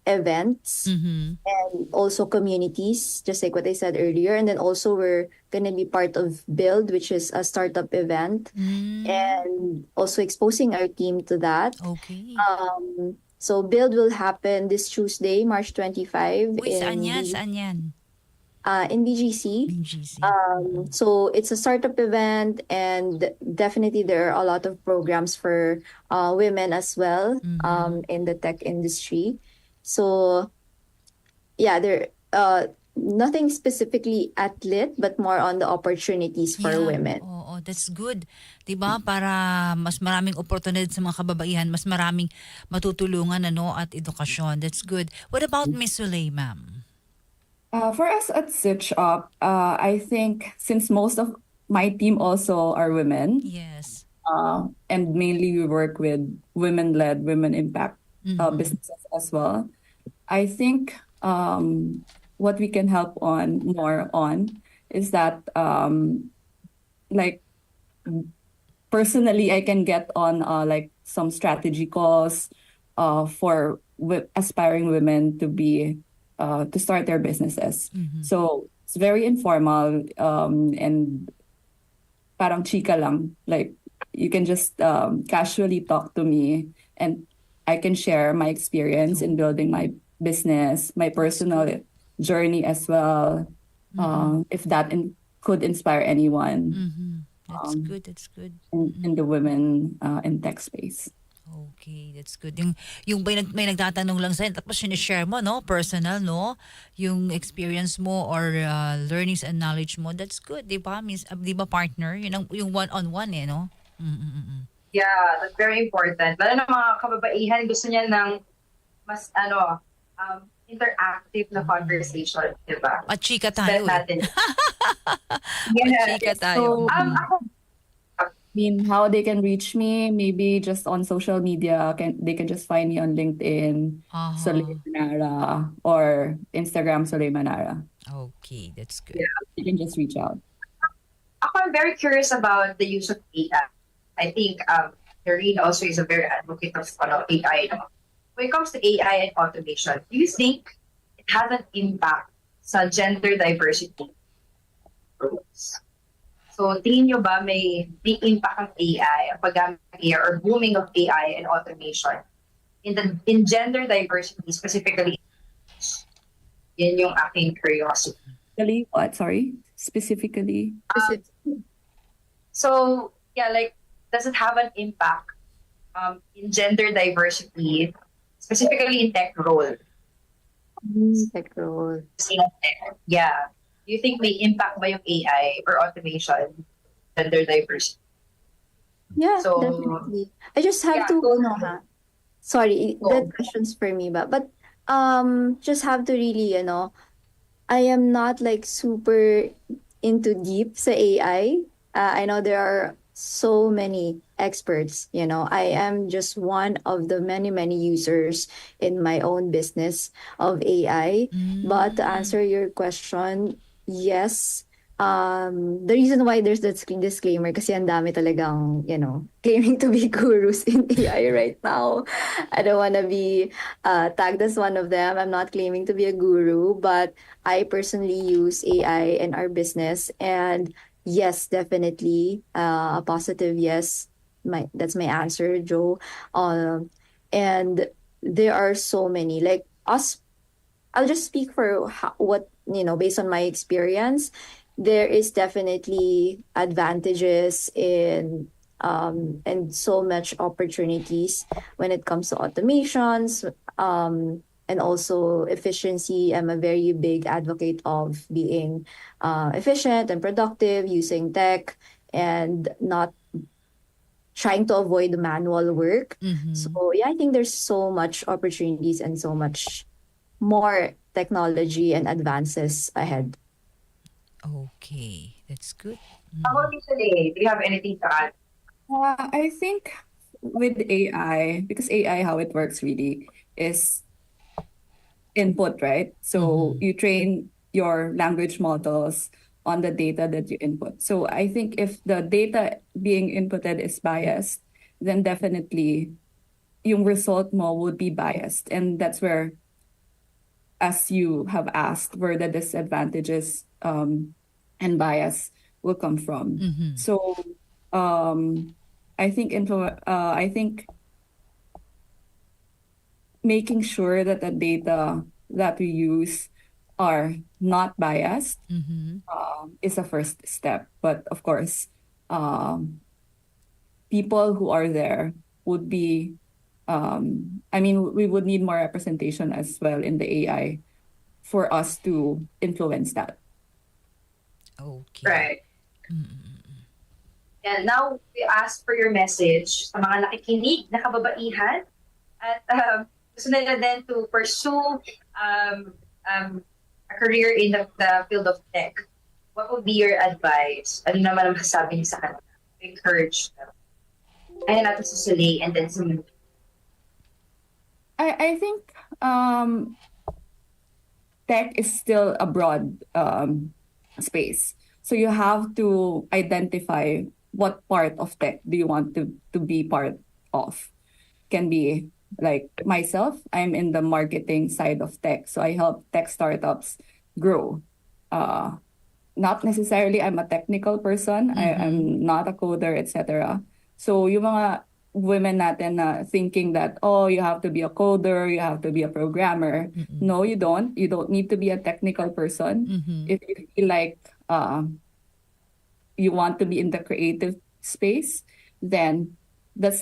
events and also communities, just like what I said earlier. And then also we're going to be part of Build, which is a startup event, and also exposing our team to that. Okay. So Build will happen this Tuesday, March 25. Uy, saan yan? Saan yan? In BGC. So it's a startup event, and definitely there are a lot of programs for women as well in the tech industry. So yeah, there nothing specifically at Lit, but more on the opportunities for women. Oh, that's good. 'Di ba? Para mas maraming oportunidad sa mga kababaihan, mas maraming matutulungan at edukasyon. That's good. What about Miss Sulay, ma'am? For us at Stitch Up, I think since most of my team also are women, yes, and mainly we work with women-led, women impact businesses as well. I think what we can help more on is that like personally I can get on like some strategy calls for aspiring women to be to start their businesses. So it's very informal and parang chika lang. Like you can just casually talk to me, and I can share my experience in building my business, my personal journey as well. If that could inspire anyone. That's good. That's good. In the women in tech space. Okay, that's good. Yung may nagtatanong lang sa'yo, tapos sinishare mo, no? Personal, no? Yung experience mo or learnings and knowledge mo, that's good, di ba? Di ba, partner? Yung one-on-one, no? Yeah, that's very important. Lalo na mga kababaihan, gusto niya ng mas, interactive na conversation, di ba? At chika tayo. Natin. Chika tayo. So, ako, how they can reach me, maybe just on social media. They can just find me on LinkedIn, Sulay Manara, or Instagram, Sulay Manara. Okay, that's good. Yeah. You can just reach out. I'm very curious about the use of AI. I think Noreen also is a very advocate of AI. When it comes to AI and automation, do you think it has an impact sa gender diversity? roles. So, tingin nyo ba may big impact ng AI, ang paggamit ng AI or booming of AI and automation in gender diversity specifically? Yan yung aking curiosity. What? Sorry? Specifically? So, yeah, like, does it have an impact in gender diversity, specifically in tech role? Tech role. Yeah. Do you think may impact ba yung AI or automation gender diversity? Yeah, So, definitely. I just have yeah, to, go ano ha? Sorry, that question's for me ba? But just have to really, I am not like super into deep sa AI. I know there are so many experts, I am just one of the many, many users in my own business of AI. But to answer your question, yes. The reason why there's that disclaimer kasi ang dami talagang, claiming to be gurus in AI right now. I don't want to be tagged as one of them. I'm not claiming to be a guru, but I personally use AI in our business. And yes, definitely, a positive yes. That's my answer, Joe. And there are so many, like us. I'll just speak for what, based on my experience. There is definitely advantages and so much opportunities when it comes to automations, and also efficiency. I'm a very big advocate of being efficient and productive, using tech and not trying to avoid manual work. So yeah, I think there's so much opportunities and so much more technology and advances ahead. Okay, that's good. How about you today? Do you have anything to add? I think with AI, because AI, how it works really is input, right? So you train your language models on the data that you input. So I think if the data being inputted is biased, then definitely yung result mo would be biased. And that's where, as you have asked, where the disadvantages and bias will come from. So I think making sure that the data that we use are not biased is a first step. But of course, people who are there would be, we would need more representation as well in the AI for us to influence that. Okay. Right. And now we ask for your message sa mga nakikinig na kababaihan at gusto nila din to pursue a career in the field of tech. What would be your advice? Ano naman ang masasabi niyo sa kanila? Encourage them. Ayun natin si Soleil and then si Mimi. I think tech is still a broad space. So you have to identify what part of tech do you want to be part of. Can be like myself, I'm in the marketing side of tech. So I help tech startups grow. Not necessarily I'm a technical person. I'm not a coder, etc. So yung mga women natin na thinking that, you have to be a coder, you have to be a programmer. No, you don't. You don't need to be a technical person. If you feel like you want to be in the creative space, then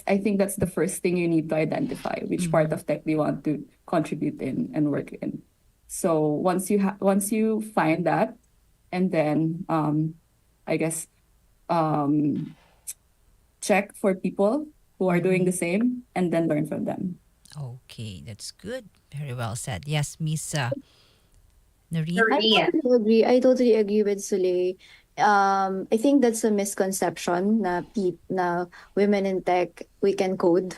I think that's the first thing you need to identify, which part of tech do you want to contribute in and work in. So once you find that, and then I guess check for people who are doing the same and then learn from them. Okay, that's good. Very well said. Yes, Miss Noreen. I totally agree with Soleil. I think that's a misconception na women in tech, we can code.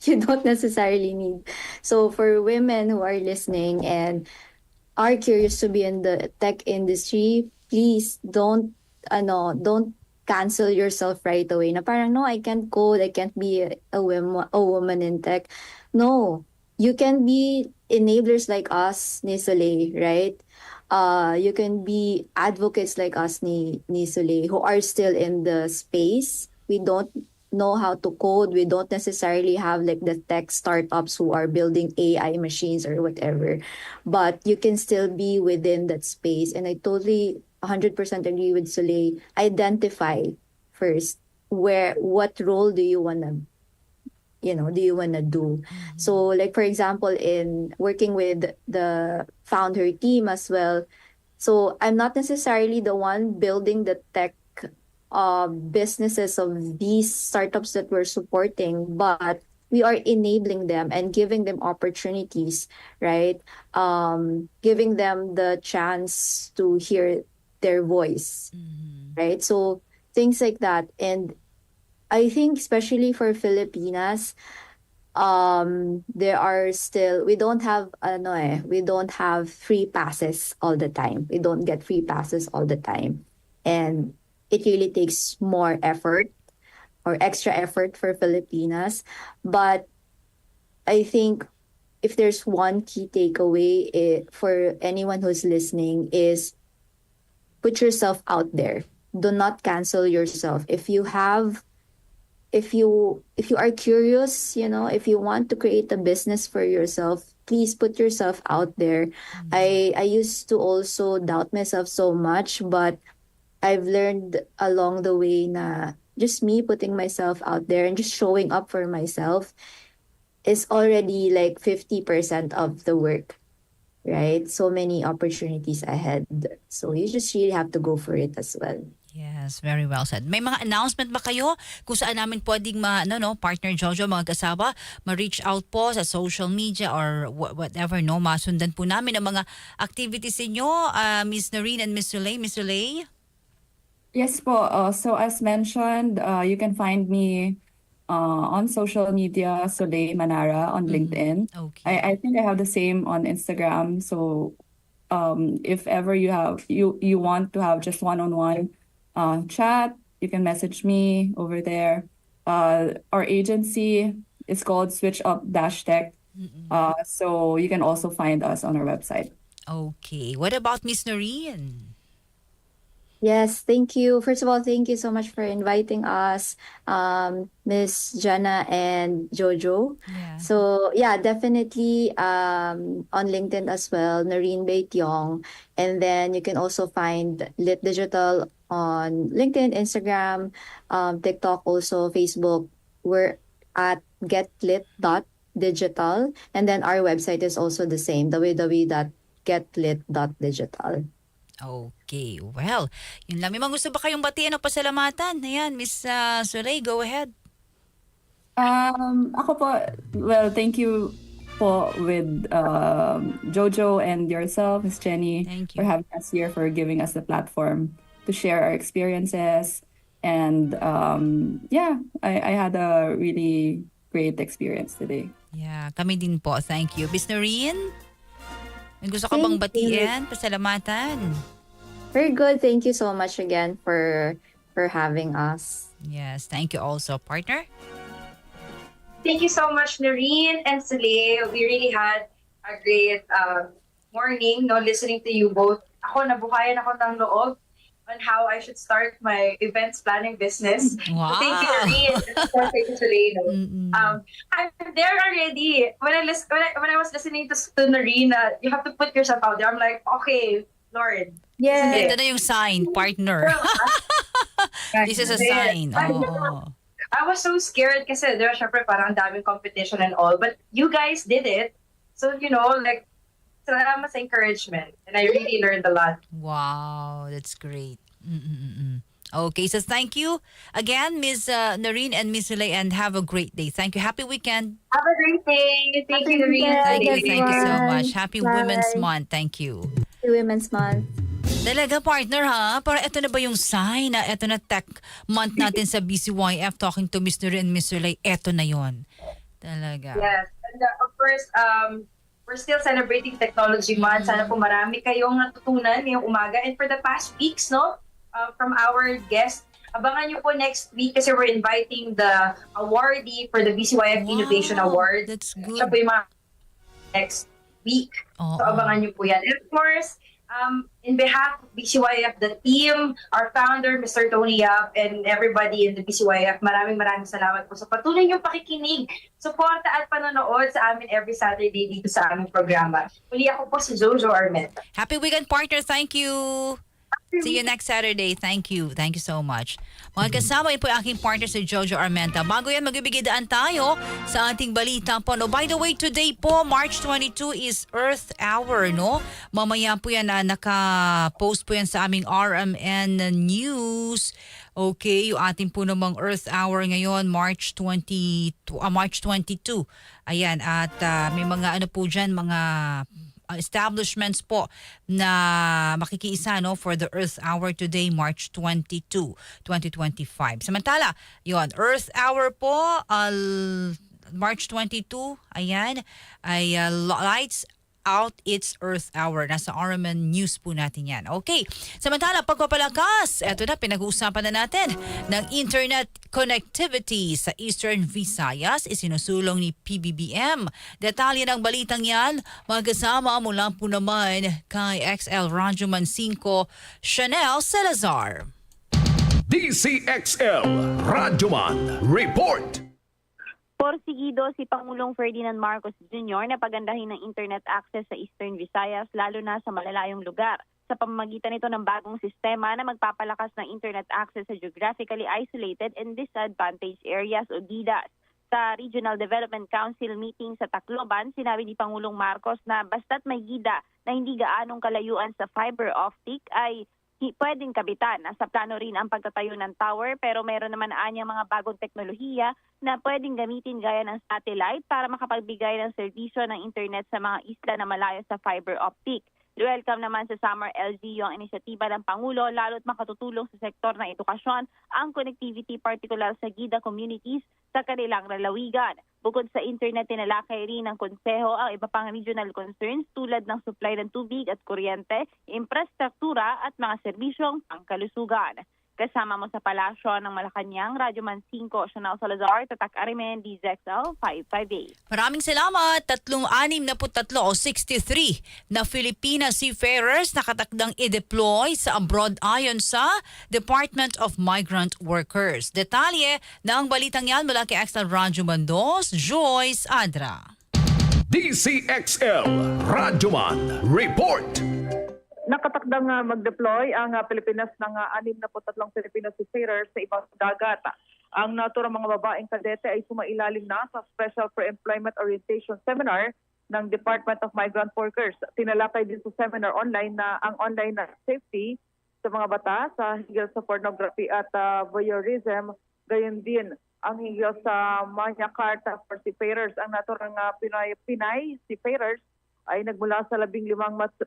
You don't necessarily need. So for women who are listening and are curious to be in the tech industry, please don't cancel yourself right away. Na parang, no, I can't code, I can't be a woman in tech. No, you can be enablers like us, ni Soleil, right? You can be advocates like us ni Soleil who are still in the space. We don't know how to code. We don't necessarily have like the tech startups who are building AI machines or whatever. But you can still be within that space. And I totally 100% agree with Soleil. Identify first what role do you want to do. So like for example, in working with the founder team as well, so I'm not necessarily the one building the tech businesses of these startups that we're supporting, but we are enabling them and giving them opportunities, right? Giving them the chance to hear their voice, right? So things like that. And I think especially for Filipinas, there are still, we don't have free passes all the time. We don't get free passes all the time. And it really takes more effort or extra effort for Filipinas. But I think if there's one key takeaway for anyone who's listening is put yourself out there. Do not cancel yourself. If you are curious, if you want to create a business for yourself, please put yourself out there. I used to also doubt myself so much, but I've learned along the way na just me putting myself out there and just showing up for myself is already like 50% of the work, right? So many opportunities ahead. So you just really have to go for it as well. Yes, very well said. May mga announcement ba kayo kung saan namin pwedeng partner Jojo, mga kasama, ma-reach out po sa social media or whatever, masundan po namin ang mga activities ninyo, Miss Noreen and Miss Soleil. Miss Soleil? Yes po. So as mentioned, you can find me on social media, Soleil Manara on LinkedIn. Okay. I think I have the same on Instagram. So if ever you want to have just one-on-one chat, you can message me over there. Our agency is called Switch Up Tech. So you can also find us on our website. Okay. What about Miss Noreen? Yes, thank you. First of all, thank you so much for inviting us, Miss Jana and Jojo. Yeah. So yeah, definitely on LinkedIn as well, Noreen Baetiong. And then you can also find Lit Digital on LinkedIn, Instagram, TikTok, also Facebook. We're at getlit.digital. And then our website is also the same, www.getlit.digital. Okay, well, yun lang. May mga gusto ba kayong batiin o pasalamatan? Ayan, Miss Soleil, go ahead. Ako po, well, thank you po with Jojo and yourself, Miss Jenny, for having us here, for giving us the platform to share our experiences. And I had a really great experience today. Yeah, kami din po. Thank you. Miss Noreen? May gusto ka bang batiin? Pasalamatan? Very good. Thank you so much again for having us. Yes, thank you also, partner. Thank you so much, Noreen and Soleil. We really had a great morning, listening to you both. Ako, nabuhayan ako ng loob on how I should start my events planning business. Wow. So thank you, Noreen. Thank you, Soleil. I'm there already. When I was listening to Noreen, you have to put yourself out there. I'm like, okay, Lord. Yeah. Ito na yung sign, partner. This is a sign. Oh. I was so scared kasi there was syempre parang daming competition and all. But you guys did it. So, salamat sa encouragement. And I really learned a lot. Wow, that's great. Okay, so thank you again, Ms. Noreen and Ms. Soleil, and have a great day. Thank you. Happy weekend. Have a great day. Thank you, Noreen. Thank you so much. Happy Women's Month. Thank you. Happy Women's Month. Talaga, partner, ha? Para ito na ba yung sign na ito na tech month natin sa BCYF, talking to Ms. Noreen and Ms. Soleil, ito na yon. Talaga. Yes. And of course, we're still celebrating Technology Month. Sana po marami kayong natutunan ngayong umaga. And for the past weeks, from our guest, abangan nyo po next week kasi we're inviting the awardee for the BCYF Innovation Award. That's good. Siya po yung mga next week. So abangan nyo po yan. And of course, In behalf of BCYF, the team, our founder, Mr. Tony Yap, and everybody in the BCYF, maraming salamat po sa patuloy niyong pakikinig, suporta at panonood sa amin every Saturday dito sa aming programa. Muli ako po si Jojo Armenta. Happy weekend, partner. Thank you. See you next Saturday. Thank you. Thank you so much. Mga kasama, yun po yung aking partner si Jojo Armenta. Bago yan, magbibigay-daan tayo sa ating balita po. No? By the way, today po, March 22 is Earth Hour, no? Mamaya po yan, naka-post po yan sa aming RMN News. Okay, yung ating po namang Earth Hour ngayon, March 22. Ayan, at may mga ano po dyan, mga establishments po na makikiisa for the Earth Hour today, March 22, 2025. Samantala, yon Earth Hour po, March 22, ayan, ay lights out its Earth Hour. Nasa RMN News po natin yan. Okay. Samantala, pagpapalakas, eto na, pinag-uusapan na natin ng internet connectivity sa Eastern Visayas, isinusulong ni PBBM. Detalye ng balitang yan, mga kasama mula po naman kay XL Radyoman 5, Chanel Salazar. DZXL Radyoman Report. Porsigido si Pangulong Ferdinand Marcos Jr. na pagandahin ng internet access sa Eastern Visayas lalo na sa malalayong lugar sa pamamagitan nito ng bagong sistema na magpapalakas ng internet access sa geographically isolated and disadvantaged areas o DIDAS. Sa Regional Development Council meeting sa Tacloban, sinabi ni Pangulong Marcos na basta't may gida na hindi gaanong kalayuan sa fiber optic ay pwedeng kabitan. Nasa plano rin ang pagtatayo ng tower pero meron naman anya mga bagong teknolohiya na pwedeng gamitin gaya ng satellite para makapagbigay ng serbisyo ng internet sa mga isla na malayo sa fiber optic. Welcome naman sa Summer LGU ang inisyatiba ng Pangulo lalo't makatutulong sa sektor ng edukasyon ang connectivity particular sa GIDA communities sa kanilang lalawigan. Bukod sa internet, tinalakay rin ng konseho ang iba pang regional concerns tulad ng supply ng tubig at kuryente, infrastruktura at mga serbisyong pangkalusugan. Kasama mo sa palasyo ng Malacanang, Radyoman 5, Chanel Salazar, Tatak Arimen, DZXL 558. Maraming salamat. 363 o 63 na Filipina seafarers nakatakdang i-deploy sa abroad ayon sa Department of Migrant Workers. Detalye ng balitang yan mula kay Extra Radyoman 2, Joyce Adra. DZXL Radyoman Report. Nakatakdang mag-deploy ang Pilipinas ng 63 Filipino seafarers sa ibang dagat. Ang naturang mga babaeng kadete ay sumailalim na sa Special Pre-Employment Orientation Seminar ng Department of Migrant Workers. Tinalakay din sa seminar online na ang online na safety sa mga bata sa higil sa pornography at voyeurism. Gayon din ang higil sa Magna Carta for Seafarers. Ang naturang Pinay seafarers ay nagmula sa 15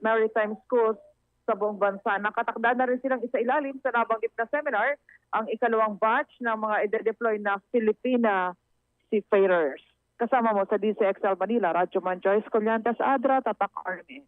maritime schools sa buong bansa. Nakatakda na rin silang isailalim sa nabanggit na seminar ang ikalawang batch ng mga ide-deploy na Filipina seafarers. Kasama mo sa DZXL Manila, Radyoman Joyce Collantes Adra, Tatak Army.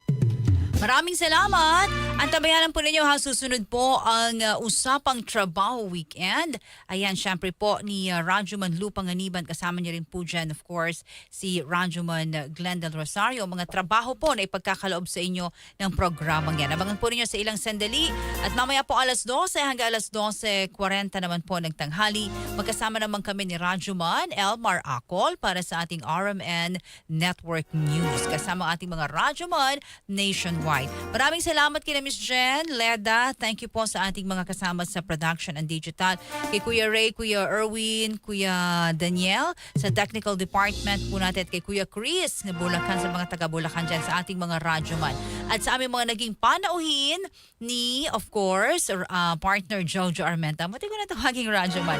Maraming salamat. Antabayanan po ninyo susunod po ang Usapang Trabaho Weekend. Ayan, syempre po ni Radyoman Lu Panganiban. Kasama niya rin po dyan, of course, si Radyoman Glenn Del Rosario. Mga trabaho po na ipagkakaloob sa inyo ng programang yan. Abangan po ninyo sa ilang sandali. At mamaya po alas 12 hanggang alas 12:40 naman po ng tanghali. Magkasama naman kami ni Radyoman Elmar Acol para sa ating RMN Network News. Kasama ating mga Radyoman nationwide. Maraming salamat kina Miss Jen, Leda. Thank you po sa ating mga kasama sa production and digital. Kay Kuya Ray, Kuya Erwin, Kuya Daniel sa technical department po natin. At kay Kuya Chris na Bulacan sa mga taga-Bulacan dyan sa ating mga radyoman. At sa aming mga naging panauhin ni, of course, partner Jojo Armenta. Mati ko na tawaging radyoman.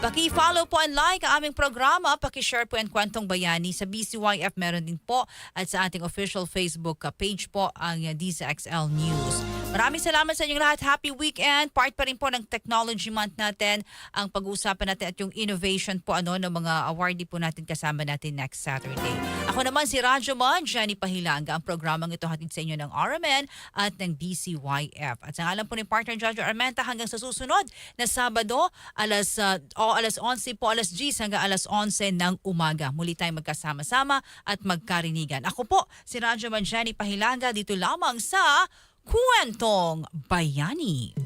Paki-follow po and like ang aming programa. Paki-share po ang Kwentong Bayani sa BCYF meron din po. At sa ating official Facebook page po ang DZXL News. Maraming salamat sa inyong lahat. Happy weekend. Part pa rin po ng Technology Month natin ang pag-uusapan natin at yung innovation po ng mga awardee po natin kasama natin next Saturday. Ako naman si Radyoman, Jenny Pahilanga. Ang programang ito hatid sa inyo ng RMN at ng BCYF. At sa ngalan po ni partner Jojo Armenta hanggang sa susunod na Sabado, alas 11 po, alas 10 hanggang alas 11 ng umaga. Muli tayong magkasama-sama at magkarinigan. Ako po si Radyoman Jenny Pahilanga dito lamang sa Kwentong Bayani.